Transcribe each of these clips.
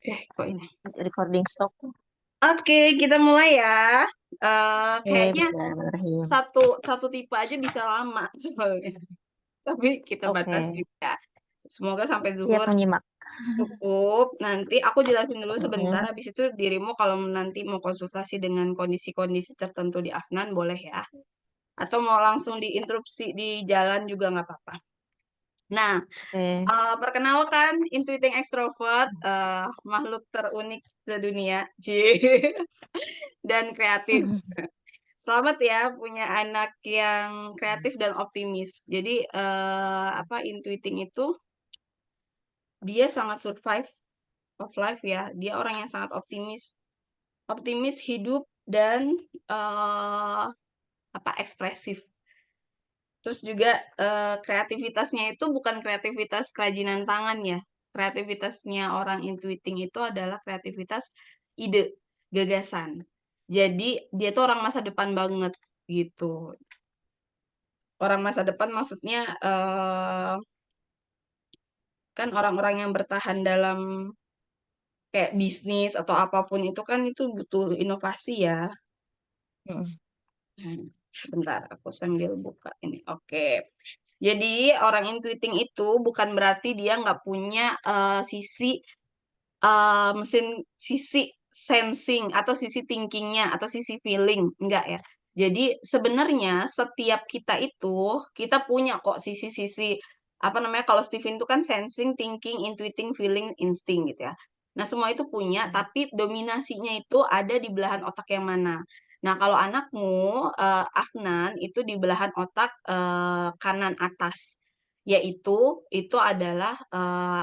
Kok ini? Recording stop. Oke, kita mulai ya. Kayaknya Bismillahirrahmanirrahim. satu tipe aja bisa lama soalnya. Tapi kita Oke, batasi ya. Semoga sampai siap zuhur menyimak. cukup. Nanti aku jelasin dulu sebentar. Mm-mm. Habis itu dirimu kalau nanti mau konsultasi dengan kondisi-kondisi tertentu di Afnan boleh ya. Atau mau langsung diinterupsi di jalan juga nggak apa-apa. Nah, Oke. perkenalkan Intuiting Extrovert, makhluk terunik sedunia, Cie. Dan kreatif. Selamat ya punya anak yang kreatif dan optimis. Jadi Intuiting itu dia sangat survive of life ya. Dia orang yang sangat optimis, optimis hidup dan eh ekspresif. Terus juga kreativitasnya itu bukan kreativitas kerajinan tangan ya. Kreativitasnya orang intuiting itu adalah kreativitas ide, gagasan. Jadi dia tuh orang masa depan banget gitu. Orang masa depan maksudnya kan orang-orang yang bertahan dalam kayak bisnis atau apapun itu kan itu butuh inovasi ya. Mm-mm. Hmm, sebentar, aku sambil buka ini. Oke. Jadi orang intuiting itu bukan berarti dia nggak punya sisi sensing atau sisi thinkingnya atau sisi feeling, enggak ya. Jadi sebenarnya setiap kita itu kita punya kok sisi-sisi apa namanya kalau Steven itu kan sensing, thinking, intuiting, feeling, insting gitu ya. Nah semua itu punya, tapi dominasinya itu ada di belahan otak yang mana. Nah kalau anakmu Afnan itu di belahan otak kanan atas yaitu itu adalah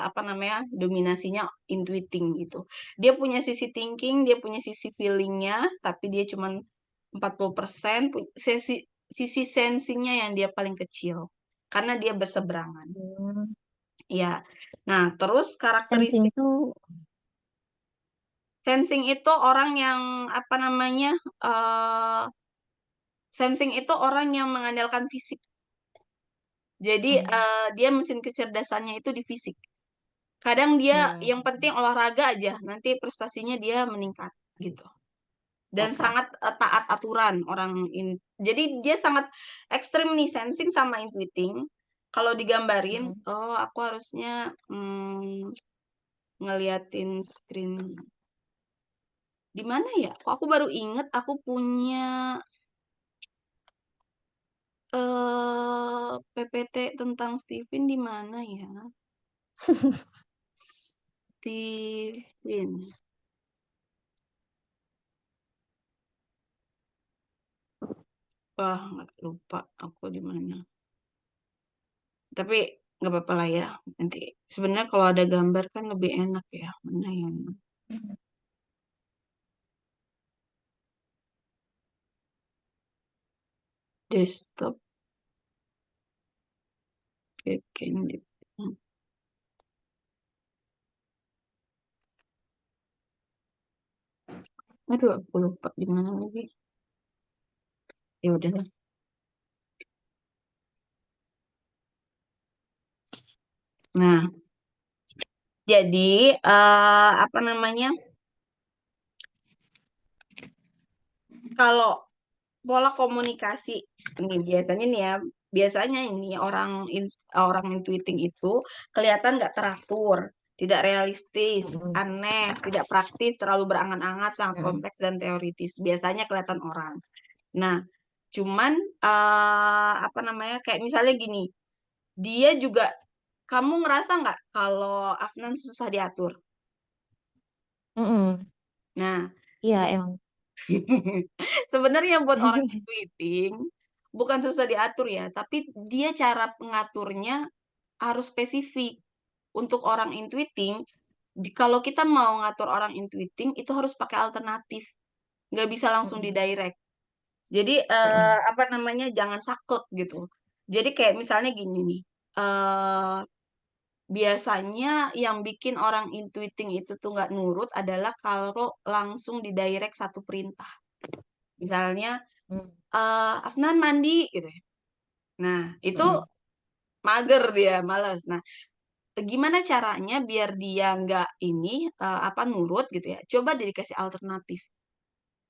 apa namanya dominasinya intuiting gitu. Dia punya sisi thinking, dia punya sisi feelingnya, tapi dia cuman 40%, sisi sensingnya yang dia paling kecil. Karena dia berseberangan. Hmm. Ya. Nah, terus Sensing karakteristik itu, sensing itu orang yang apa namanya? eh Sensing itu orang yang mengandalkan fisik. Jadi dia mesin kecerdasannya itu di fisik. Kadang dia hmm, yang penting olahraga aja, nanti prestasinya dia meningkat gitu. Dan oke. sangat taat aturan orang in. Jadi dia sangat ekstrim nih sensing sama intuiting. Kalau digambarin, Mm. oh aku harusnya ngeliatin screen di mana ya? Kok aku baru inget aku punya PPT tentang Steven di mana ya? Steven. Wah, nggak lupa aku di mana. Tapi nggak apa-apa lah ya. Nanti sebenarnya kalau ada gambar kan lebih enak ya. Mana yang desktop, backend, desktop. Aduh, aku lupa di mana lagi. Ya udahlah. Nah, jadi apa namanya? Kalau pola komunikasi ini biasanya nih ya, biasanya ini orang intuiting itu kelihatan nggak teratur, tidak realistis, Mm-mm. aneh, tidak praktis, terlalu berangan-angat, sangat Mm-mm. kompleks dan teoritis. Biasanya kelihatan orang. Nah, cuman apa namanya? Kayak misalnya gini, dia juga kamu ngerasa nggak kalau Afnan susah diatur? Mm-mm. Nah, Iya, emang. sebenarnya buat orang intuiting bukan susah diatur ya, tapi dia cara pengaturnya harus spesifik. Untuk orang intuiting, kalau kita mau ngatur orang intuiting itu harus pakai alternatif, nggak bisa langsung di Mm-mm. direct. Jadi Mm-mm. apa namanya jangan saklek gitu. Jadi kayak misalnya gini nih, biasanya yang bikin orang intuiting itu tuh nggak nurut adalah kalau langsung di direct satu perintah. Misalnya Mm. Afnan mandi gitu ya. Nah, itu Mm-mm. mager dia, malas. Nah, gimana caranya biar dia nggak ini, nurut gitu ya, coba deh dikasih alternatif.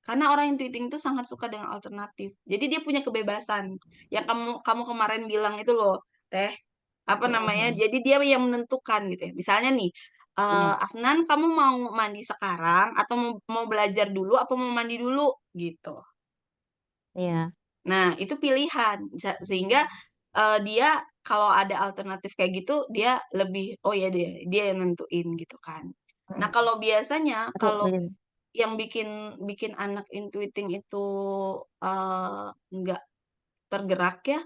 Karena orang yang tweeting itu sangat suka dengan alternatif. Jadi dia punya kebebasan. Yang kamu kamu kemarin bilang itu loh, Teh, Mm-mm. jadi dia yang menentukan gitu ya. Misalnya nih, Iya, "Afnan, kamu mau mandi sekarang atau mau mau belajar dulu apa mau mandi dulu?" Gitu. iya. Nah, itu pilihan. Sehingga, dia kalau ada alternatif kayak gitu, dia lebih, "Oh ya dia yang nentuin," gitu kan. Nah, Mm-mm. kalau biasanya Tapi kalau begini, yang bikin bikin anak intuiting itu, nggak tergerak ya,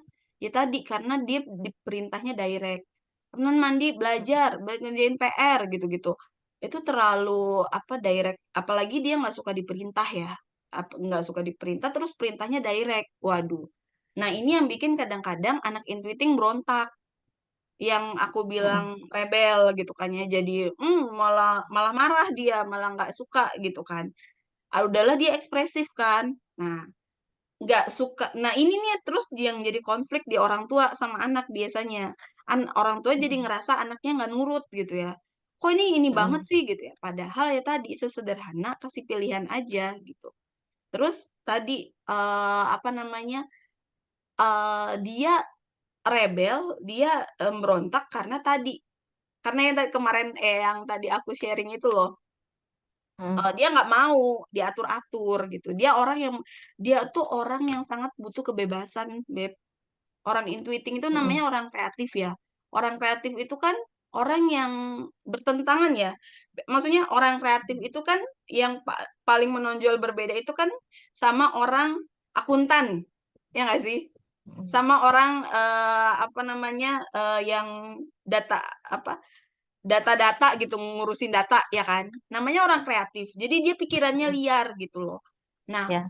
ya tadi karena dia diperintahnya direct. "Teman mandi, belajar, ngerjain PR," gitu-gitu. Itu terlalu direct, apalagi dia nggak suka diperintah ya, nggak suka diperintah terus perintahnya direct. Waduh. Nah, ini yang bikin kadang-kadang anak intuiting berontak, yang aku mm-mm. bilang rebel gitu kan ya. Jadi, malah malah marah dia, malah nggak suka gitu kan. Ah, udahlah dia ekspresif kan. Nah, nggak suka. Nah, ini nih terus yang jadi konflik di orang tua sama anak biasanya. Orang tua jadi Mm-mm. ngerasa anaknya nggak nurut gitu ya. Kok ini banget Mm-mm. sih gitu ya. Padahal ya tadi sesederhana kasih pilihan aja gitu. Terus tadi dia rebel, dia berontak karena tadi karena yang tadi aku sharing itu loh. Mm-mm. Dia nggak mau diatur-atur gitu. Dia tuh orang yang sangat butuh kebebasan, Beb. Orang intuiting itu namanya Mm-mm. orang kreatif ya. Orang kreatif itu kan orang yang bertentangan ya. Maksudnya orang kreatif itu kan yang paling menonjol berbeda itu kan sama orang akuntan, ya nggak sih? Mm-mm. Sama orang yang data apa data-data gitu, ngurusin data ya kan. Namanya orang kreatif. Jadi dia pikirannya Mm-mm. liar gitu loh. Nah, Ya,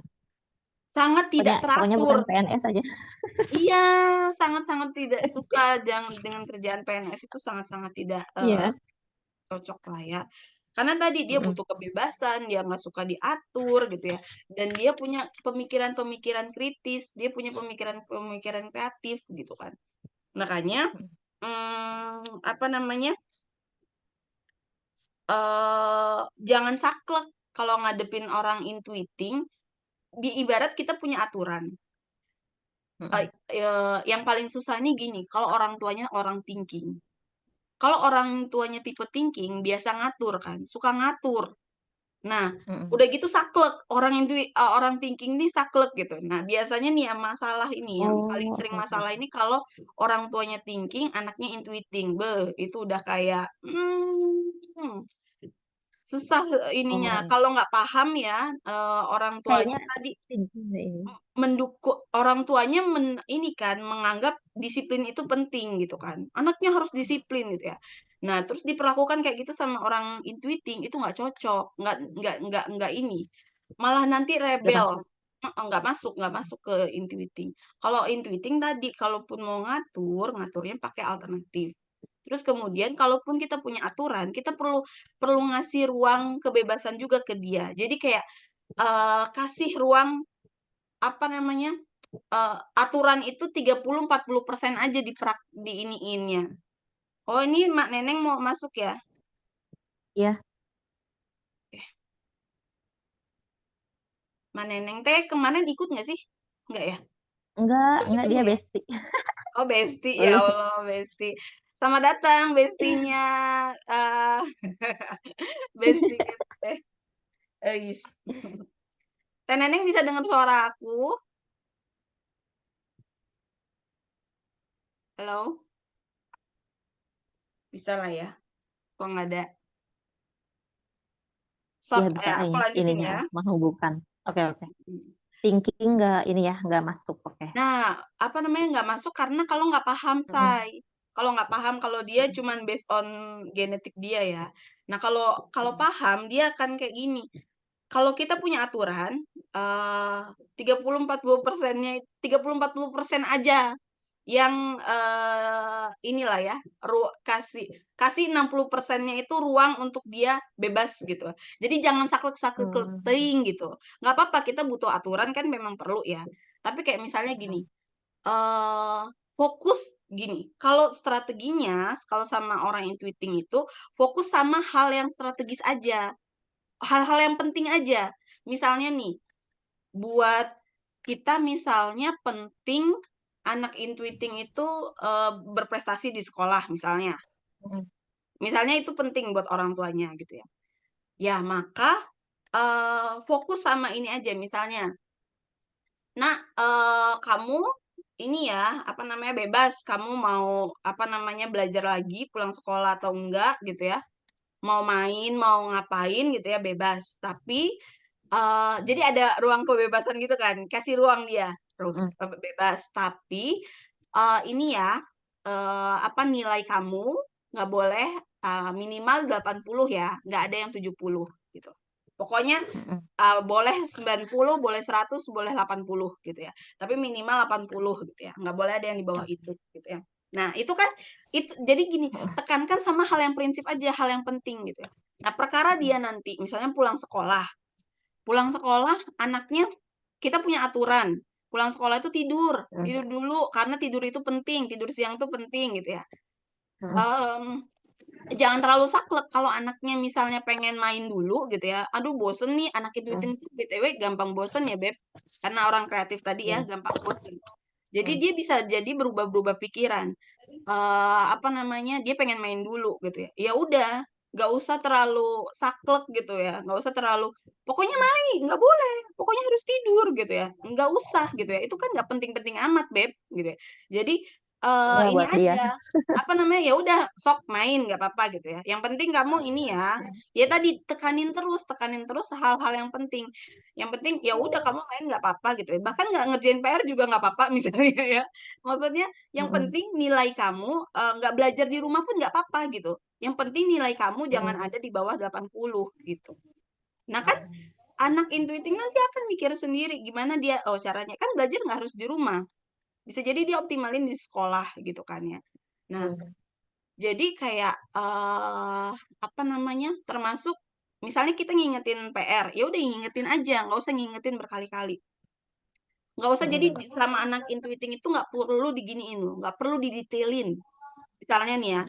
sangat tidak pokoknya teratur. bukan PNS aja. Iya, sangat-sangat tidak suka dengan kerjaan PNS itu sangat-sangat tidak Iya. cocok lah ya. Karena tadi dia Mm-mm. butuh kebebasan, dia nggak suka diatur gitu ya. Dan dia punya pemikiran-pemikiran kritis, dia punya pemikiran-pemikiran kreatif gitu kan. Makanya, hmm, apa namanya, jangan saklek kalau ngadepin orang intuiting. Ibarat kita punya aturan. Mm-mm. Yang paling susah ini gini, kalau orang tuanya orang thinking. Kalau orang tuanya tipe thinking, biasa ngatur kan, suka ngatur. Nah, Mm-mm. udah gitu saklek, orang thinking ini saklek gitu. Nah, biasanya nih yang masalah ini, yang paling Oh, sering oke, oke, masalah oke. ini kalau orang tuanya thinking, anaknya intuiting. Itu udah kayak, susah ininya. Oh, Kalau nggak paham ya, orang tuanya kayaknya tadi tinggi deh ini. mendukung orang tuanya ini kan menganggap disiplin itu penting gitu kan. Anaknya harus disiplin gitu ya. Nah, terus diperlakukan kayak gitu sama orang intuiting itu nggak cocok, nggak ini. Malah nanti Nggak rebel. masuk. Nggak Mm-mm. masuk ke intuiting. Kalau intuiting tadi, kalaupun mau ngatur, ngaturnya pakai alternatif. Terus kemudian, kalaupun kita punya aturan, kita perlu perlu ngasih ruang kebebasan juga ke dia. Jadi kayak kasih ruang apa namanya, aturan itu 30-40% aja di iniinnya. Oh, ini Mak Neneng mau masuk ya? Iya, Eh, Mak Neneng teh kemarin ikut nggak sih? Nggak ya? Belum enggak ketemu dia ya? bestie. Oh, Besti, ya Belum. Allah, Besti. Selamat datang, bestinya, eh bestinya teh Eis. Teh Neneng bisa dengar suara aku? Halo? Bisa lah ya. Kok nggak ada? Ya bisa Aku ini lanjutin ininya ya. menghubungkan. Oke, oke. Thinking nggak ini ya, nggak masuk. Oke. Nah, nggak masuk karena kalau nggak paham, Mm-mm. Say. Kalau nggak paham, kalau dia Mm-mm. cuman based on genetik dia ya. Nah, kalau kalau Mm-mm. paham, dia akan kayak gini. Kalau kita punya aturan, 30-40%-nya, 30-40% aja yang inilah ya, kasih kasih 60%-nya itu ruang untuk dia bebas gitu. Jadi jangan saklek-saklek Mm. teuing gitu. Nggak apa-apa, kita butuh aturan kan memang perlu ya. Tapi kayak misalnya gini, Mm-mm. eh fokus gini, kalau strateginya, kalau sama orang intuiting itu, fokus sama hal yang strategis aja. Hal-hal yang penting aja. Misalnya nih, buat kita misalnya penting anak intuiting itu berprestasi di sekolah misalnya. Misalnya itu penting buat orang tuanya gitu ya. Ya, maka fokus sama ini aja misalnya. Nah, kamu ini ya, apa namanya, bebas kamu mau, apa namanya, belajar lagi pulang sekolah atau enggak gitu ya. Mau main, mau ngapain gitu ya, bebas. Tapi, jadi ada ruang kebebasan gitu kan, kasih ruang dia, bebas. Tapi, ini ya, apa, nilai kamu nggak boleh, minimal 80 ya, nggak ada yang 70 gitu. Pokoknya boleh 90, boleh 100, boleh 80 gitu ya. Tapi minimal 80 gitu ya. Nggak boleh ada yang di bawah itu gitu ya. Nah, itu kan itu jadi gini, tekankan sama hal yang prinsip aja, hal yang penting gitu ya. Nah, perkara dia nanti misalnya pulang sekolah. Pulang sekolah anaknya kita punya aturan. Pulang sekolah itu tidur, tidur dulu karena tidur itu penting, tidur siang itu penting gitu ya. Jangan terlalu saklek kalau anaknya misalnya pengen main dulu gitu ya. Aduh bosen nih anak intuiting tuh BTW gampang bosen ya Beb. Karena orang kreatif tadi ya gampang bosen. Jadi dia bisa jadi berubah-berubah pikiran. Apa namanya? Dia pengen main dulu gitu ya. Ya udah, nggak usah terlalu saklek gitu ya. Nggak usah terlalu pokoknya main, nggak boleh. Pokoknya harus tidur gitu ya. Nggak usah gitu ya. Itu kan nggak penting-penting amat Beb gitu ya. Jadi Ya ini buat dia. aja apa namanya, ya udah sok main nggak apa-apa gitu ya. Yang penting kamu ini ya tadi tekanin terus hal-hal yang penting. Yang penting ya udah kamu main nggak apa-apa gitu ya. Bahkan nggak ngerjain PR juga nggak apa-apa misalnya ya. Maksudnya yang penting nilai kamu nggak belajar di rumah pun nggak apa-apa gitu. Yang penting nilai kamu jangan ada di bawah 80 gitu. Nah kan anak intuiting nanti akan mikir sendiri gimana dia, oh caranya kan belajar nggak harus di rumah. Bisa jadi dia optimalin di sekolah gitu kan ya. Nah, jadi kayak apa namanya? Termasuk misalnya kita ngingetin PR, ya udah ngingetin aja, nggak usah ngingetin berkali-kali. Nggak usah jadi selama anak intuiting itu nggak perlu diginiin loh, nggak perlu didetailin. Misalnya nih ya,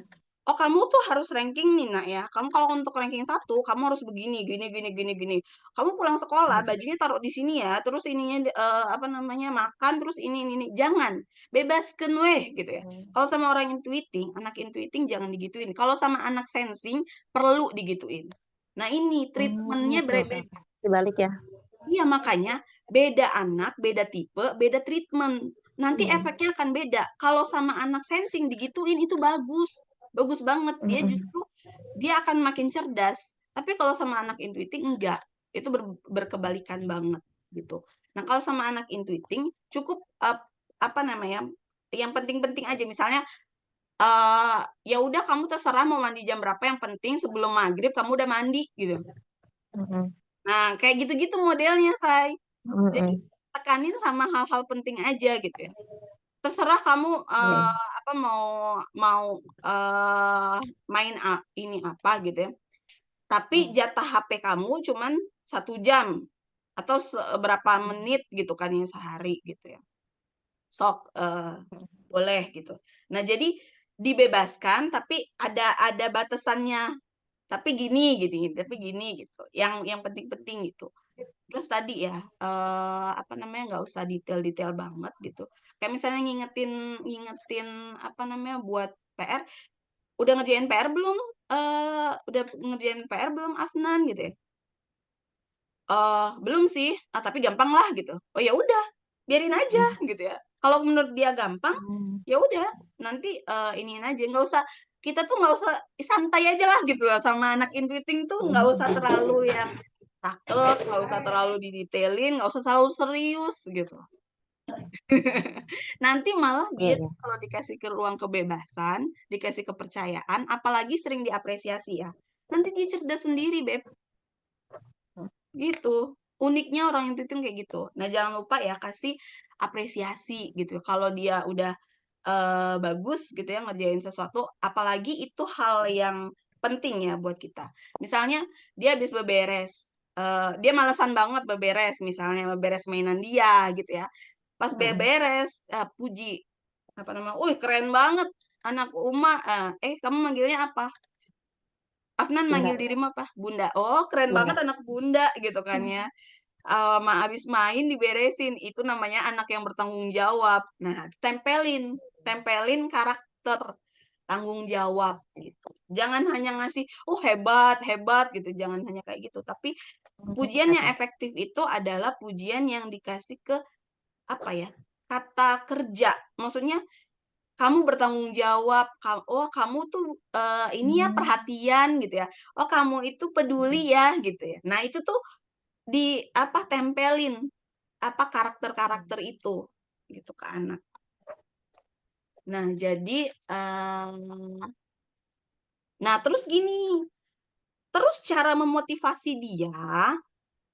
oh kamu tuh harus ranking nih nak ya. Kamu kalau untuk ranking 1, kamu harus begini, gini, gini, gini, gini. Kamu pulang sekolah, bajunya taruh di sini ya, terus ininya apa namanya makan, terus ini. Jangan, bebaskan weh gitu ya. Kalau sama orang intuiting, anak intuiting jangan digituin. Kalau sama anak sensing, perlu digituin. Nah ini treatmentnya berbeda. Dibalik ya. Iya, makanya beda anak, beda tipe, beda treatment. Nanti efeknya akan beda. Kalau sama anak sensing digituin itu bagus. Bagus banget. Dia justru dia akan makin cerdas. Tapi kalau sama anak intuiting enggak. Itu berkebalikan banget gitu. Nah, kalau sama anak intuiting cukup apa namanya? Yang penting-penting aja misalnya ya udah kamu terserah mau mandi jam berapa yang penting sebelum maghrib kamu udah mandi gitu. Nah, kayak gitu-gitu modelnya, Say. Jadi tekanin sama hal-hal penting aja gitu ya. Terserah kamu apa mau mau main ini apa gitu ya. Tapi jatah HP kamu cuman 1 jam atau berapa menit gitu kan yang sehari gitu ya. Sok boleh gitu. Nah, jadi dibebaskan tapi ada batasannya. Tapi gini gitu. Yang penting-penting gitu. Terus tadi ya, apa namanya, nggak usah detail-detail banget gitu. Kayak misalnya ngingetin ngingetin, apa namanya, buat PR, "Udah ngerjain PR belum? Udah ngerjain PR belum, Afnan?" Gitu ya. "Belum sih, tapi gampang lah," gitu. Oh ya udah, biarin aja gitu ya. Kalau menurut dia gampang, ya udah nanti, iniin aja, nggak usah kita tuh nggak usah santai aja lah gitu loh sama anak intuiting tuh nggak usah terlalu yang takut, nggak usah terlalu didetailin, nggak usah terlalu serius gitu. Nanti malah dia tuh kalau dikasih ke ruang kebebasan, dikasih kepercayaan, apalagi sering diapresiasi ya, nanti dia cerdas sendiri, Beb. Gitu. Uniknya orang itu kayak gitu. Nah, jangan lupa ya kasih apresiasi gitu. Kalau dia udah bagus gitu ya ngerjain sesuatu, apalagi itu hal yang penting ya buat kita. Misalnya dia habis beberes, dia malesan banget beberes, misalnya beberes mainan dia gitu ya. Pas beberes, puji, apa namanya, "Wih, keren banget anak Uma." Kamu manggilnya apa? Afnan manggil Bunda. dirimu apa? Bunda. "Oh, keren banget Bunda. anak Bunda," gitu kan ya. Habis main diberesin, itu namanya anak yang bertanggung jawab. Nah, tempelin, tempelin karakter tanggung jawab gitu. Jangan hanya ngasih, "Oh, hebat, hebat," gitu. Jangan hanya kayak gitu, tapi pujian yang Oke. efektif itu adalah pujian yang dikasih ke apa ya? Kata kerja. Maksudnya kamu bertanggung jawab, oh kamu tuh ini ya Hmm. perhatian gitu ya. Oh kamu itu peduli ya gitu ya. Nah, itu tuh di apa tempelin apa karakter-karakter itu gitu ke anak. Nah, jadi nah terus gini, terus cara memotivasi dia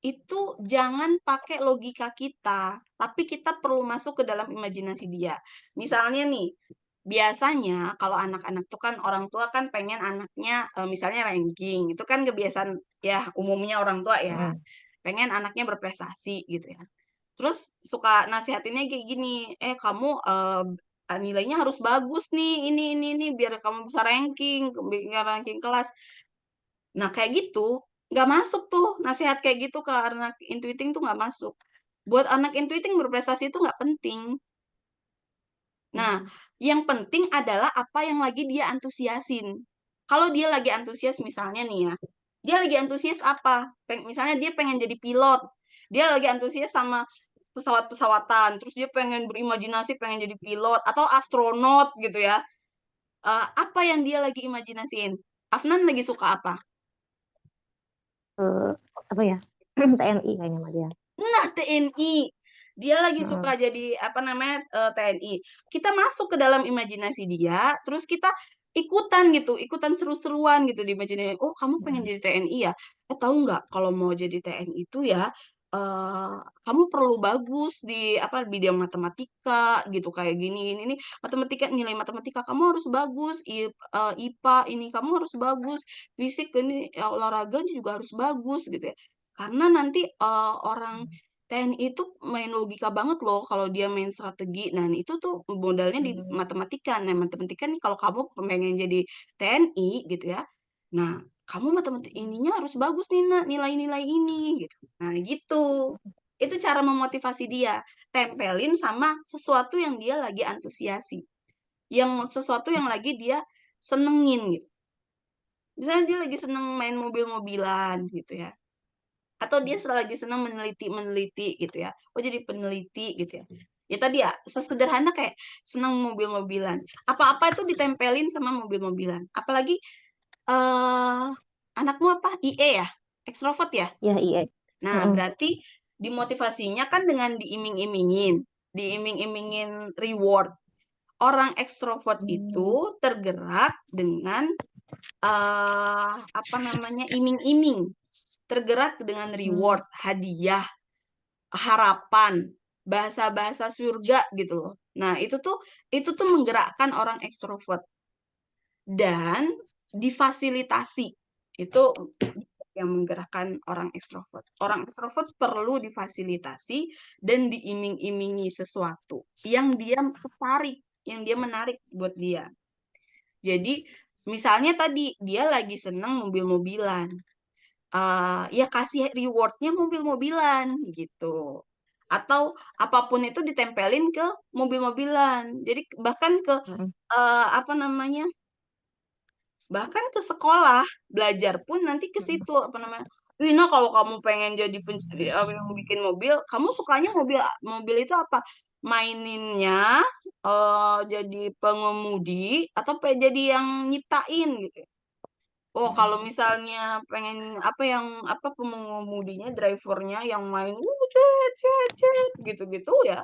itu jangan pakai logika kita, tapi kita perlu masuk ke dalam imajinasi dia. Misalnya nih, biasanya kalau anak-anak tuh kan orang tua kan pengen anaknya misalnya ranking, itu kan kebiasaan ya umumnya orang tua ya. Hmm. Pengen anaknya berprestasi gitu ya. Terus suka nasihatinnya kayak gini, kamu nilainya harus bagus nih, ini, biar kamu bisa ranking, biar ranking kelas. Nah, kayak gitu, nggak masuk tuh nasihat kayak gitu ke anak intuiting tuh nggak masuk. Buat anak intuiting berprestasi itu nggak penting. Nah, yang penting adalah apa yang lagi dia antusiasin. Kalau dia lagi antusias misalnya nih ya, dia lagi antusias apa? Misalnya dia pengen jadi pilot, dia lagi antusias sama pesawat-pesawatan, terus dia pengen berimajinasi pengen jadi pilot atau astronot gitu ya. Apa yang dia lagi imajinasiin? Afnan lagi suka apa? Eh, apa ya? TNI kayaknya sama dia. Nah, TNI. Dia lagi Hmm. suka jadi apa namanya TNI. Kita masuk ke dalam imajinasi dia, terus kita ikutan gitu, ikutan seru-seruan gitu di imajinasi. Oh, kamu pengen jadi TNI ya? Tahu nggak kalau mau jadi TNI itu ya, eh kamu perlu bagus di apa bidang matematika gitu kayak gini gini ini matematika nilai matematika kamu harus bagus, IPA ini kamu harus bagus, fisik ini olahraga juga harus bagus gitu ya. Karena nanti orang TNI itu main logika banget loh kalau dia main strategi. Nah, itu tuh modalnya di Hmm. matematika. Nah, matematika nih kalau kamu pengen jadi TNI gitu ya. Nah, kamu matematik ininya harus bagus nih, Nak, nilai-nilai ini gitu. Nah, gitu. Itu cara memotivasi dia. Tempelin sama sesuatu yang dia lagi antusiasi. Yang sesuatu yang lagi dia senengin gitu. Misalnya dia lagi seneng main mobil-mobilan gitu ya atau dia lagi senang meneliti-meneliti gitu ya. Oh, jadi peneliti gitu ya. Ya tadi ya, sesederhana kayak senang mobil-mobilan. Apa-apa itu ditempelin sama mobil-mobilan. Apalagi eh anakmu apa? IE ya? Ekstrovert ya? Ya, iya. Nah, Hmm. berarti dimotivasinya kan dengan diiming-imingin, diiming-imingin reward. Orang ekstrovert itu Hmm. tergerak dengan apa namanya? Iming-iming, tergerak dengan Hmm. reward, hadiah, harapan, bahasa-bahasa surga gitu loh. Nah, itu tuh menggerakkan orang ekstrovert dan difasilitasi. Itu yang menggerakkan orang ekstrovert. Orang ekstrovert perlu difasilitasi dan diiming-imingi sesuatu yang dia tertarik, yang dia menarik buat dia. Jadi, misalnya tadi dia lagi seneng mobil-mobilan. Ya kasih rewardnya mobil-mobilan gitu. Atau apapun itu ditempelin ke mobil-mobilan. Jadi bahkan ke Hmm. apa namanya? Bahkan ke sekolah belajar pun nanti ke Hmm. situ apa namanya? Wina kalau kamu pengen jadi yang bikin mobil, kamu sukanya mobil mobil itu apa? Maininnya jadi pengemudi atau jadi yang nyiptain gitu. Oh, kalau misalnya pengen apa yang apa pengemudinya, drivernya yang main cet cet cet gitu-gitu ya.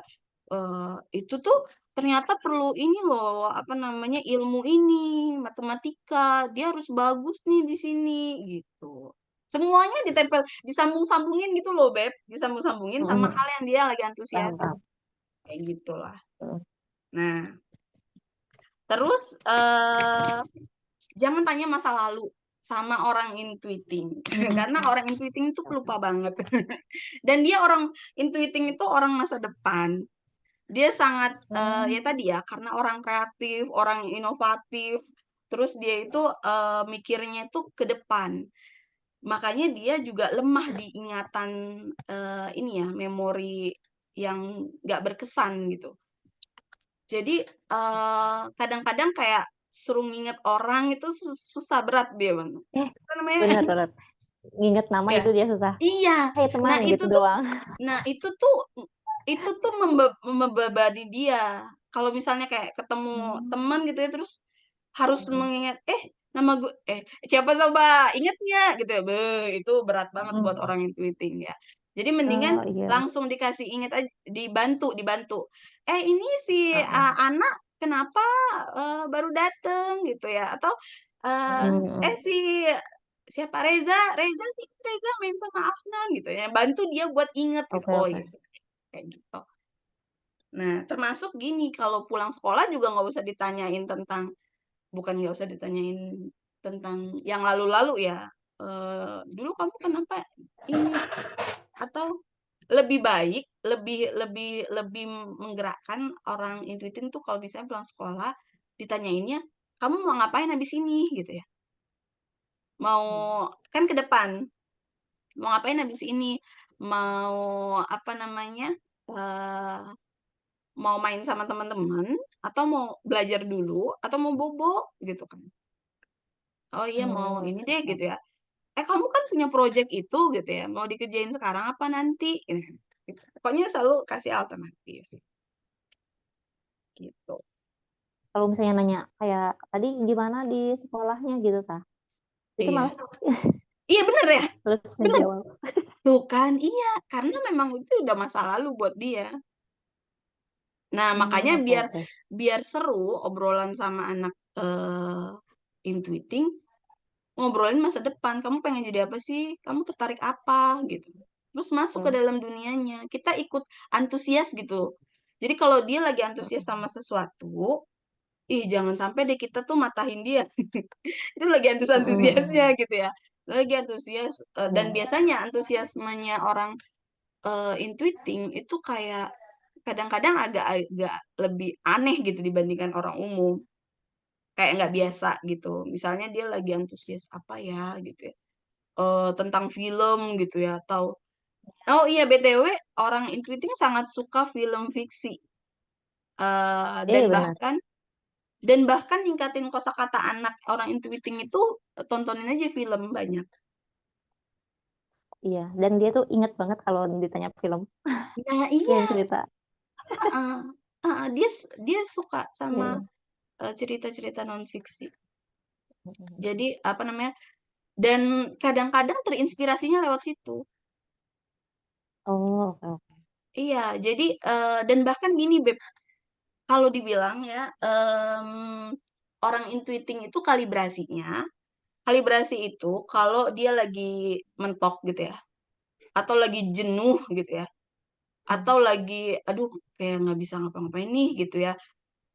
Itu tuh ternyata perlu ini loh, apa namanya, ilmu ini, matematika. Dia harus bagus nih di sini gitu. Semuanya ditempel, disambung-sambungin gitu loh, Beb. Disambung-sambungin sama Hmm. hal yang dia lagi antusias Paham, paham. kayak gitulah. Hmm. Nah, terus jangan tanya masa lalu sama orang intuiting. Karena orang intuiting itu pelupa banget. Dan dia orang intuiting itu orang masa depan. Dia sangat ya Hmm. tadi ya, karena orang kreatif, orang inovatif, terus dia itu mikirnya itu ke depan. Makanya dia juga lemah di ingatan ini ya, memori yang nggak berkesan gitu. Jadi kadang-kadang kayak suruh nginget orang itu susah berat dia Bang. Eh, Apa namanya? bener-bener. Nginget nama Ya. itu dia susah. Iya. Hai teman Nah, gitu itu tuh doang. nah itu tuh membebani dia. Kalau misalnya kayak ketemu Hmm. teman gitu ya terus harus mengingat nama gue siapa coba inget nggak gitu ya. Itu berat banget buat Hmm. orang yang tweeting ya. Jadi mendingan Oh iya. langsung dikasih inget aja, dibantu. Ini si Heeh. anak kenapa baru dateng gitu ya atau Hmm. si siapa Reza main sama Afnan gitu ya. Bantu dia buat inget gitu. Oke, Oh oke. iya kayak gitu. Nah, termasuk gini, kalau pulang sekolah juga nggak usah ditanyain tentang, bukan nggak usah ditanyain tentang yang lalu-lalu ya. Dulu kamu kenapa ini? Atau lebih baik, lebih lebih lebih menggerakkan orang intuiting tuh kalau misalnya pulang sekolah ditanyainnya, kamu mau ngapain habis ini gitu ya? Mau kan ke depan, mau ngapain habis ini? Mau apa namanya? eh mau main sama teman-teman atau mau belajar dulu atau mau bobo gitu kan. Oh iya mau Hmm. ini deh gitu ya. Kamu kan punya project itu gitu ya. Mau dikerjain sekarang apa nanti? Gitu. Pokoknya selalu kasih alternatif gitu. Kalau misalnya nanya kayak tadi gimana di sekolahnya gitu tah. Itu Iya. males Iya bener ya. males Bener. ngejawab. Tuh kan iya. Karena memang itu udah masa lalu buat dia. Nah Hmm, makanya oke biar oke. biar seru obrolan sama anak intuiting, ngobrolin masa depan, kamu pengen jadi apa sih? Kamu tertarik apa? Gitu. Terus masuk ke Hmm. dalam dunianya. Kita ikut antusias gitu. Jadi kalau dia lagi antusias Hmm. sama sesuatu, jangan sampai deh kita tuh matahin dia. Itu lagi antusiasnya Hmm. gitu ya. Lagi antusias dan Ya. biasanya antusiasmenya orang intuiting itu kayak kadang-kadang agak-agak lebih aneh gitu dibandingkan orang umum. Kayak nggak biasa gitu. Misalnya dia lagi antusias apa ya gitu ya. Tentang film gitu ya atau oh iya BTW orang intuiting sangat suka film fiksi. Eh, dan Iya benar. bahkan dan bahkan ningkatin kosakata anak orang intuiting itu tontonin aja film banyak. Iya. Dan dia tuh inget banget kalau ditanya film Nah, iya, yang cerita. heeh. Heeh, dia suka Iya, sama iya. cerita-cerita non fiksi. Hmm. Jadi apa namanya? Dan kadang-kadang terinspirasinya lewat situ. Oh, oke oke. Iya, jadi dan bahkan gini Beb, kalau dibilang ya orang intuiting itu kalibrasi itu kalau dia lagi mentok gitu ya, atau lagi jenuh gitu ya, Hmm. atau lagi aduh kayak nggak bisa ngapa-ngapain nih gitu ya.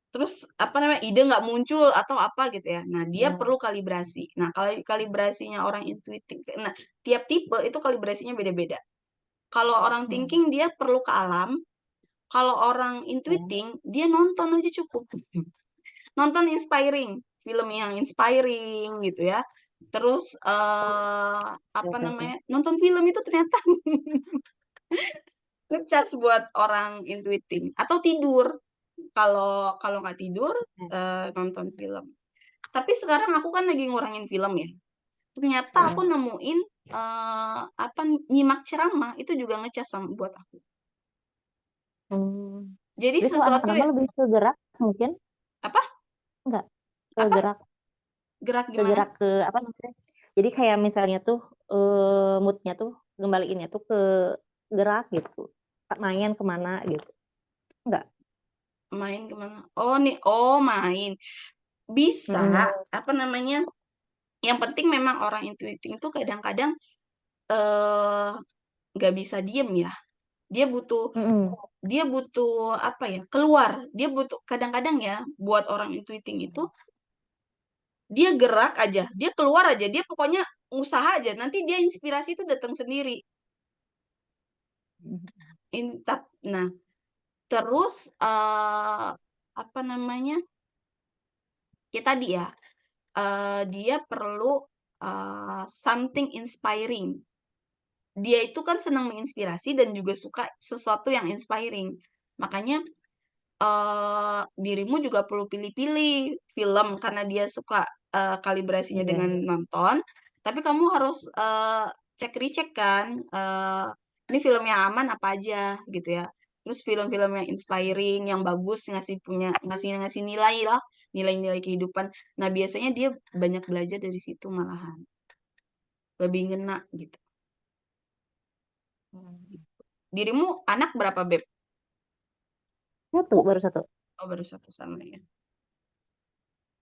Terus apa namanya ide nggak muncul atau apa gitu ya. Nah dia Hmm. perlu kalibrasi. Nah kalau kalibrasinya orang intuitif, nah tiap tipe itu kalibrasinya beda-beda. Kalau orang Hmm. thinking dia perlu ke alam. Kalau orang Ya. intuiting dia nonton aja cukup. Nonton inspiring, film yang inspiring gitu ya. Terus Oke apa oke oke. namanya? Nonton film itu ternyata ngecas buat orang intuiting atau tidur. Kalau kalau nggak tidur nonton film. Tapi sekarang aku kan lagi ngurangin film ya. Ternyata aku Hmm. nemuin apa nyimak ceramah itu juga ngecas sama buat aku. Hmm. Jadi Jadi kalau anak sesuatu mama ya lebih ke gerak mungkin apa enggak ke apa gerak gerak gimana? ke apa namanya? Jadi kayak misalnya tuh moodnya tuh ngembaliinnya tuh ke gerak gitu. Main kemana gitu. Enggak. Main kemana? Oh nih, oh main. Bisa, Mm-mm. apa namanya? Yang penting memang orang intuiting itu kadang-kadang eh nggak bisa diem ya. Dia butuh Mm-mm. dia butuh apa ya? Keluar. Dia butuh kadang-kadang ya buat orang intuiting itu dia gerak aja, dia keluar aja, dia pokoknya usaha aja. Nanti dia inspirasi itu datang sendiri. Mm-mm. Nah, Terus, apa namanya, ya tadi ya, dia perlu, something inspiring. Dia itu kan senang menginspirasi dan juga suka sesuatu yang inspiring. Makanya, dirimu juga perlu pilih-pilih film karena dia suka, kalibrasinya Iya. dengan nonton, tapi kamu harus, cek recheck kan, ini film yang aman apa aja gitu ya. Terus film-film yang inspiring, yang bagus, ngasih ngasih nilai lah, nilai-nilai kehidupan. Nah, biasanya dia banyak belajar dari situ malahan, lebih ngena gitu. Hmm. Dirimu anak berapa, Beb? Satu, baru satu. Oh, baru satu sama ya.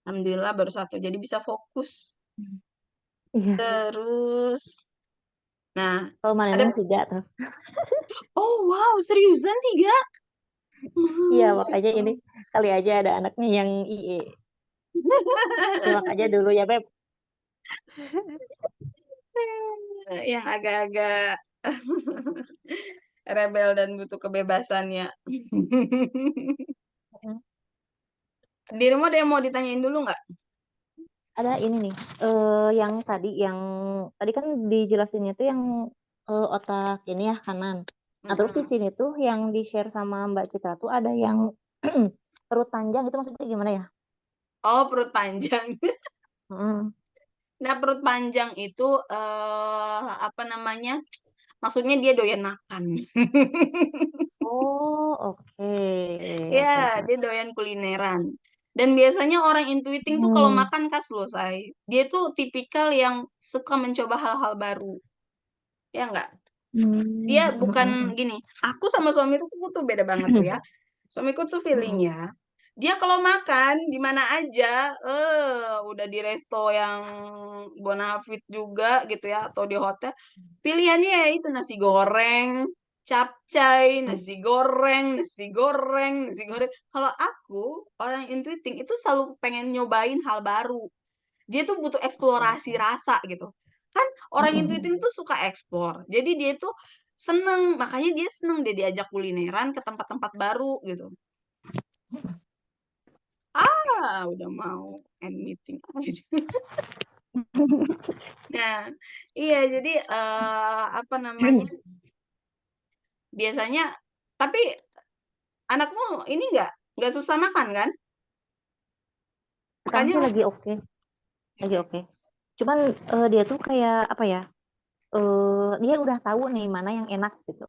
Alhamdulillah baru satu, jadi bisa fokus. Iya. Terus, nah, Kalau ada, Maneneng 3 tuh. oh wow, seriusan 3? Iya, Masya makanya ini Allah. kali aja ada anaknya yang IE. Simak aja dulu ya, Beb. Yang agak-agak rebel dan butuh kebebasan ya. Mm. Dirimu ada yang mau ditanyain dulu nggak? Ada ini nih, yang tadi kan dijelasinnya tuh yang otak ini ya kanan. Nah, terus di Mm-mm. sini tuh yang di-share sama Mbak Citra tuh ada yang perut panjang itu maksudnya gimana ya? Oh, perut panjang. Mm. Nah, perut panjang itu, apa namanya, maksudnya dia doyan makan. Oh, oke. Ya, Oke, oke. dia doyan kulineran. Dan biasanya orang intuiting tuh kalau Hmm. makan khas loh, Say. Dia tuh tipikal yang suka mencoba hal-hal baru. Ya nggak? Dia bukan Hmm. gini, aku sama suamiku tuh beda banget tuh ya. Suamiku tuh Mm-mm. feelingnya, dia kalau makan di mana aja, udah di resto yang bonafit juga gitu ya, atau di hotel, pilihannya ya itu nasi goreng, capcay, nasi goreng, nasi goreng, nasi goreng. Kalau aku, orang intuiting itu selalu pengen nyobain hal baru. Dia tuh butuh Oke, eksplorasi oke. rasa gitu. Kan orang Mm-mm. intuiting tuh suka eksplor. Jadi dia tuh seneng, makanya dia seneng dia diajak kulineran ke tempat-tempat baru gitu. Udah mau end meeting aja. Nah, iya jadi apa namanya? Biasanya tapi anakmu ini nggak susah makan kan? Sekarang Makanya sih lagi oke, lagi oke. Cuman dia tuh kayak apa ya? Dia udah tahu nih mana yang enak gitu.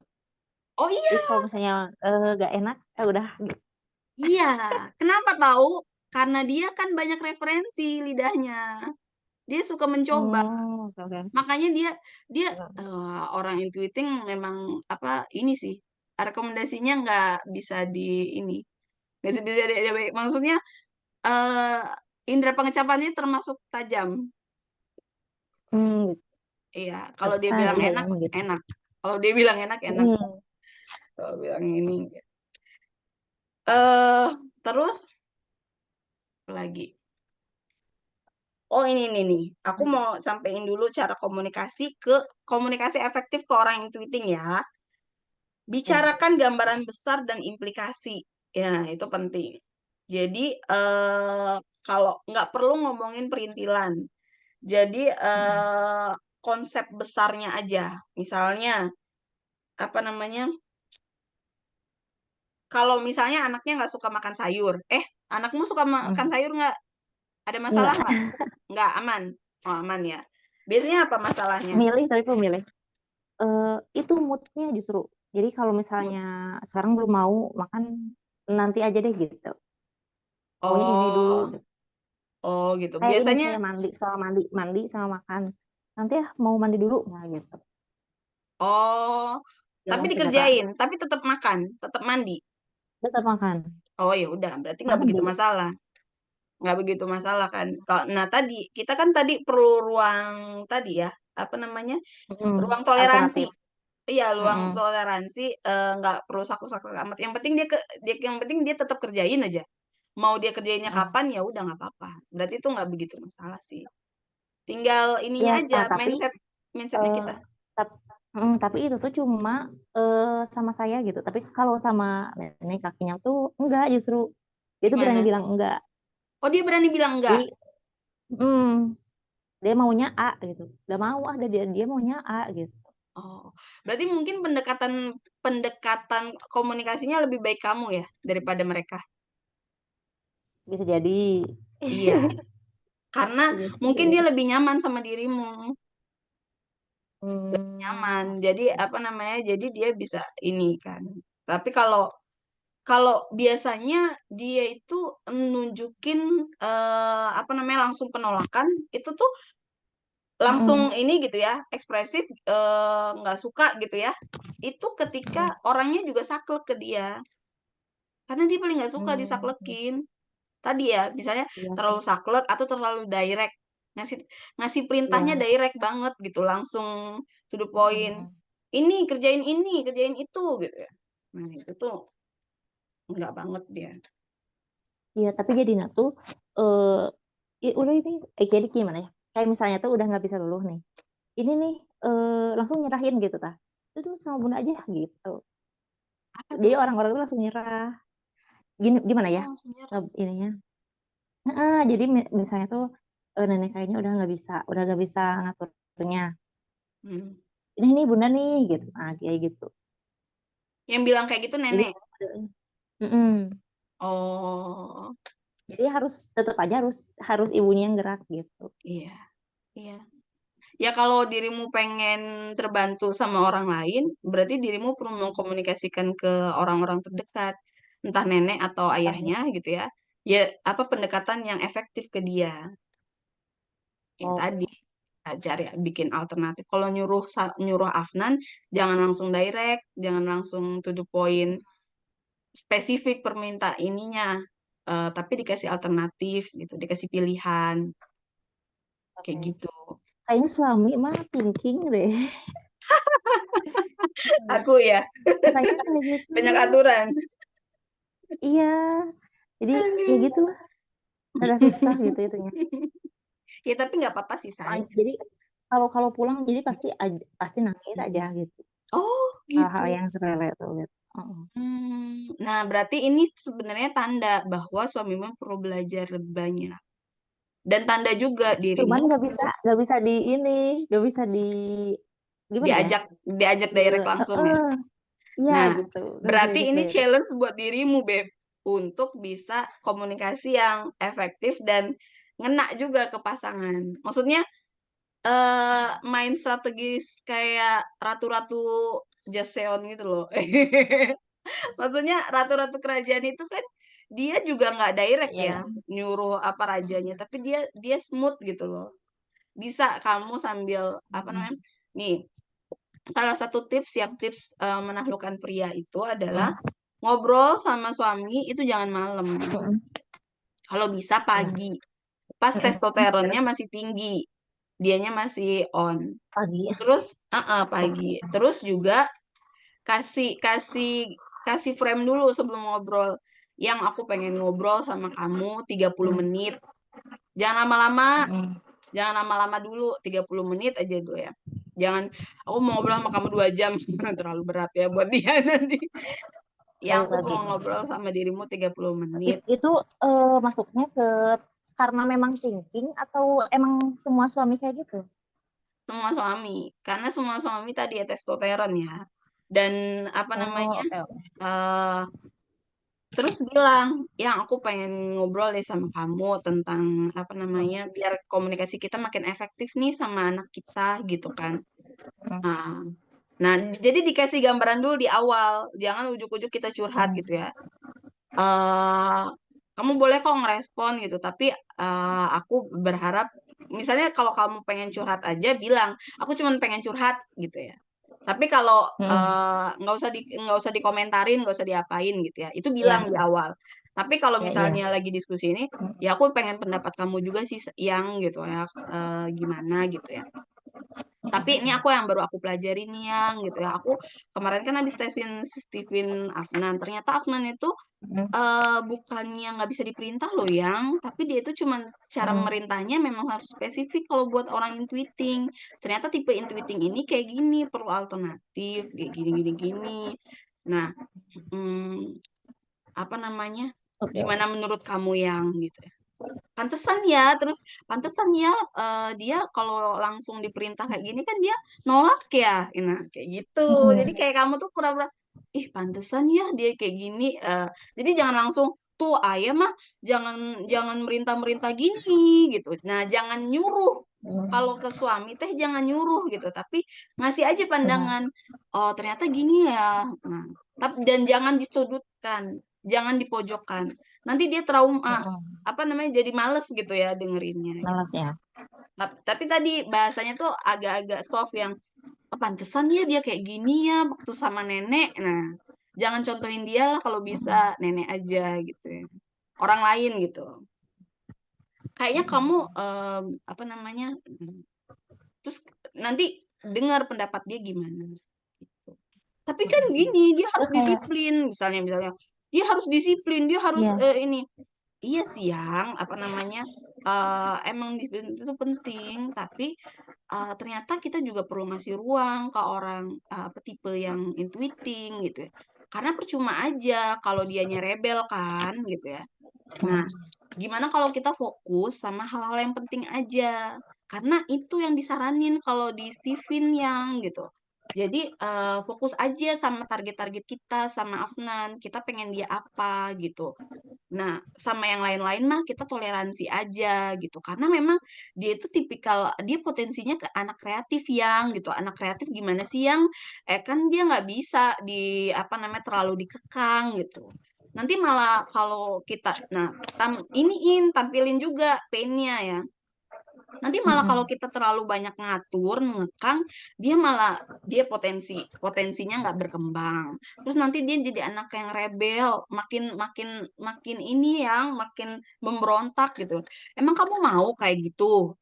oh Jadi iya, kalau misalnya gak enak, udah gitu. iya. Kenapa tahu? Karena dia kan banyak referensi lidahnya. Dia suka mencoba. Hmm, oke, oke. Makanya dia dia, orang intuiting memang apa, ini sih, rekomendasinya nggak bisa di ini, nggak bisa maksudnya, eee, indera pengecapannya termasuk tajam. Hmm, Iya, kalau dia pantesan bilang iya enak, yang gitu. enak. Kalau dia bilang enak, enak. Hmm. Kalau bilang ini eh terus lagi? Oh ini nih, aku mau sampein dulu cara komunikasi efektif ke orang intuiting ya. Ya. Bicarakan gambaran besar dan implikasi. Ya, itu penting. Jadi, kalau nggak perlu ngomongin perintilan. Jadi, konsep besarnya aja. Misalnya, apa namanya, kalau misalnya anaknya nggak suka makan sayur, anakmu suka makan Hmm. sayur nggak? Ada masalah Enggak. nggak? Nggak, aman? Oh, aman ya. Biasanya apa masalahnya? Milih tapi pemilih. Itu moodnya justru. Jadi kalau Mood. misalnya sekarang belum mau makan, nanti aja deh gitu. Maunya ini dulu Oh, gitu. oh gitu. Kayak ini Biasanya, kayak mandi mandi sama makan. Nanti ya mau mandi dulu nah gitu. oh, Dia tapi langsung nyerah. dikerjain, tapi tetap makan, tetap mandi. Tetap makan. Oh ya udah, berarti nggak begitu Mandi. masalah. Nggak begitu masalah kan. Nah tadi, kita kan tadi perlu ruang tadi ya, apa namanya, ruang toleransi. Alternatif. Iya, ruang Mm-mm. toleransi, nggak perlu saklek-saklek amat. Yang penting dia tetap kerjain aja. Mau dia kerjainnya Mm. kapan ya udah nggak apa-apa. Berarti itu nggak begitu masalah sih. Tinggal ininya Ya, aja, tapi mindsetnya eh, kita. tap- Tapi itu tuh cuma sama saya gitu. Tapi kalau sama nenek kakinya tuh enggak, justru dia tuh berani Gimana? bilang enggak. Oh, dia berani bilang enggak? Jadi dia maunya A gitu. Gak mau ah, dia maunya A gitu. Oh, berarti mungkin pendekatan pendekatan komunikasinya lebih baik kamu ya daripada mereka. Bisa jadi. Iya, karena Iya sih. mungkin dia lebih nyaman sama dirimu. Hmm, Nyaman. Jadi apa namanya? Jadi dia bisa ini kan. Tapi kalau kalau biasanya dia itu nunjukin apa namanya langsung penolakan itu tuh langsung mm-mm, ini gitu ya, ekspresif nggak suka gitu ya. Itu ketika mm, orangnya juga saklek ke dia. Karena dia paling nggak suka mm. disaklekin. Tadi ya, misalnya Iya sih. terlalu saklek atau terlalu direct. Ngasih ngasih perintahnya Iya. direct banget gitu, langsung to the point. Mm. Ini, kerjain itu gitu ya. Nah, itu tuh enggak banget dia. Iya, tapi jadinya tuh eh ya udah ini jadi gimana ya? Kayak misalnya tuh udah nggak bisa luluh nih. Ini nih langsung nyerahin gitu tah. Itu sama bunda aja gitu. Apa Jadi tuh? orang-orang tuh langsung nyerah. Gimana ya? Oh, langsung nyerah. Ininya. Jadi misalnya tuh nenek kayaknya udah nggak bisa ngaturnya. Hmm. Ini bunda nih gitu. Nah, kayak gitu. Yang bilang kayak gitu Jadi nenek. mm-mm. Oh, Jadi harus tetap aja harus harus ibunya yang gerak gitu. iya, iya. Ya kalau dirimu pengen terbantu sama orang lain, berarti dirimu perlu mengkomunikasikan ke orang-orang terdekat, entah nenek atau Makanya, ayahnya gitu ya. Ya apa pendekatan yang efektif ke dia. Kayak oh, tadi ajar ya bikin alternatif. Kalau nyuruh nyuruh Afnan, jangan langsung direct, jangan langsung to the point, spesifik perminta ininya. Tapi dikasih alternatif gitu, dikasih pilihan kayak oke. gitu. Kayaknya suami mah thinking deh. Aku ya Katanya kayak gitu. banyak aturan. Iya. Jadi ya gitu lah. Ada susah gitu itunya. Ya tapi nggak apa-apa sih, Say. Jadi kalau kalau pulang jadi pasti nangis aja gitu. Oh, Hal-hal gitu. yang sepele tuh gitu. Heeh. Nah, berarti ini sebenarnya tanda bahwa suamimu perlu belajar lebih banyak. Dan tanda juga Cuman dirimu perlu nggak bisa di ini, nggak bisa di gimana ya? diajak diajak direct langsung ya. Heeh. Iya Nah, gitu. Nggak bisa berarti diajak ini direct. challenge buat dirimu, Beb, untuk bisa komunikasi yang efektif dan ngena juga ke pasangan. Maksudnya main strategis kayak ratu-ratu Joseon gitu loh. Maksudnya ratu-ratu kerajaan itu kan dia juga nggak direct Iya ya ya. nyuruh apa rajanya, tapi dia dia smooth gitu loh. Bisa kamu sambil apa Mm-mm. namanya? Nih, salah satu tips yang tips menaklukkan pria itu adalah Mm-mm. ngobrol sama suami itu jangan malam. Mm-mm. Kalau bisa pagi. Pas Mm-mm. testosteronnya Terus masih tinggi, dianya masih on. pagi. Terus pagi. Terus juga kasih kasih kasih frame dulu sebelum ngobrol. Yang aku pengen ngobrol sama kamu 30 Mm. menit. Jangan lama-lama, Mm-mm. jangan lama-lama dulu, 30 menit aja dulu ya. Jangan aku mau ngobrol sama kamu 2 jam, terlalu berat ya buat dia nanti. Yang Baik aku lagi. mau ngobrol sama dirimu 30 menit. Itu masuknya ke karena memang thinking atau emang semua suami kayak gitu? Semua suami, karena semua suami tadi ya testosteron ya. Dan apa Oh, namanya? oke oke. eh Terus bilang, yang aku pengen ngobrol deh sama kamu tentang apa namanya, Mm, biar komunikasi kita makin efektif nih sama anak kita gitu kan. mm, Nah, nah jadi dikasih gambaran dulu di awal, jangan ujuk-ujuk kita curhat gitu mm, ya. eh Kamu boleh kok ngerespon gitu, tapi aku berharap, misalnya kalau kamu pengen curhat aja bilang, aku cuma pengen curhat gitu ya. Tapi kalau mm. nggak usah dikomentarin, nggak usah diapain gitu ya. Itu bilang Ya, di awal. Tapi kalau ya, misalnya ya. lagi diskusi ini, Mm, ya aku pengen pendapat kamu juga sih yang gitu ya, gimana gitu ya. Tapi ini aku yang baru aku pelajari nih yang gitu ya. Aku kemarin kan habis tesin Steven Afnan. Ternyata Afnan itu Mm, bukannya nggak bisa diperintah loh yang, tapi dia itu cuman cara mm, merintahnya memang harus spesifik kalau buat orang intuiting. Ternyata tipe intuiting ini kayak gini, perlu alternatif, kayak gini gini gini. Nah, hmm, apa namanya? oke, Gimana oke. menurut kamu yang gitu? Pantesan ya, terus pantesan ya dia kalau langsung diperintah kayak gini kan dia nolak ya. Nah, kayak gitu. Jadi Mm, kayak kamu tuh pura-pura, ih pantesan ya dia kayak gini. Jadi jangan langsung tuh ayah mah jangan jangan merintah-merintah gini gitu. Nah, jangan nyuruh. mm, Kalau ke suami teh jangan nyuruh gitu, tapi ngasih aja benar. pandangan. Oh, ternyata gini ya. Nah, tapi dan jangan disudutkan, jangan dipojokkan. Nanti dia trauma Mm, apa namanya jadi males gitu ya dengerinnya gitu. malas ya. Tapi tadi bahasanya tuh agak-agak soft yang "Oh, pantesan ya dia kayak gini ya waktu sama nenek. Nah, jangan contohin dia lah kalau bisa Mm, nenek aja gitu ya. Orang lain gitu. Kayaknya kamu mm, apa namanya? Terus nanti dengar pendapat dia gimana gitu. Tapi kan mm. gini, dia Ya harus kayak, disiplin misalnya misalnya. Dia harus disiplin, dia harus iya. ini. Iya sih yang apa namanya? Emang disiplin itu penting, tapi ternyata kita juga perlu ngasih ruang ke orang apa tipe yang intuiting gitu ya. Karena percuma aja kalau dianya rebel kan gitu ya. Nah, Mm, gimana kalau kita fokus sama hal-hal yang penting aja? Karena itu yang disaranin kalau di Steven yang gitu. Jadi fokus aja sama target-target kita sama Afnan. Kita pengen dia apa gitu. Nah, sama yang lain-lain mah kita toleransi aja gitu. Karena memang dia itu tipikal, dia potensinya ke anak kreatif yang gitu. Anak kreatif gimana sih yang, kan dia nggak bisa di apa namanya terlalu dikekang gitu. Nanti malah kalau kita, nah iniin tampilin juga pain-nya ya. Nanti malah kalau mm, kita terlalu banyak ngatur, ngekang, dia malah dia potensinya nggak berkembang. Terus nanti dia jadi anak yang rebel, makin makin makin ini yang makin memberontak gitu. Emang kamu mau kayak gitu?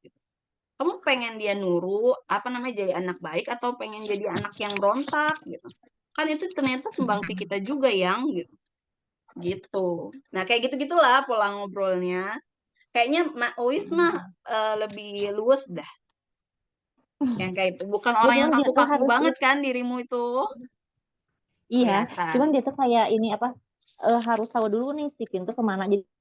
Kamu pengen dia nurut, apa namanya jadi anak baik atau pengen jadi anak yang berontak gitu? Kan itu ternyata sumbangsi mm. kita juga yang gitu. Gitu. Nah, kayak gitu-gitulah pola ngobrolnya. Kayaknya Mak Uis mah lebih luwes dah yang kayak itu. Bukan Ya orang yang cuman dia tuh kaku-kaku harus banget ini, kan dirimu itu. iya, Kelihatan. cuman dia tuh kayak ini apa, harus tahu dulu nih Stephen tuh kemana. Jadi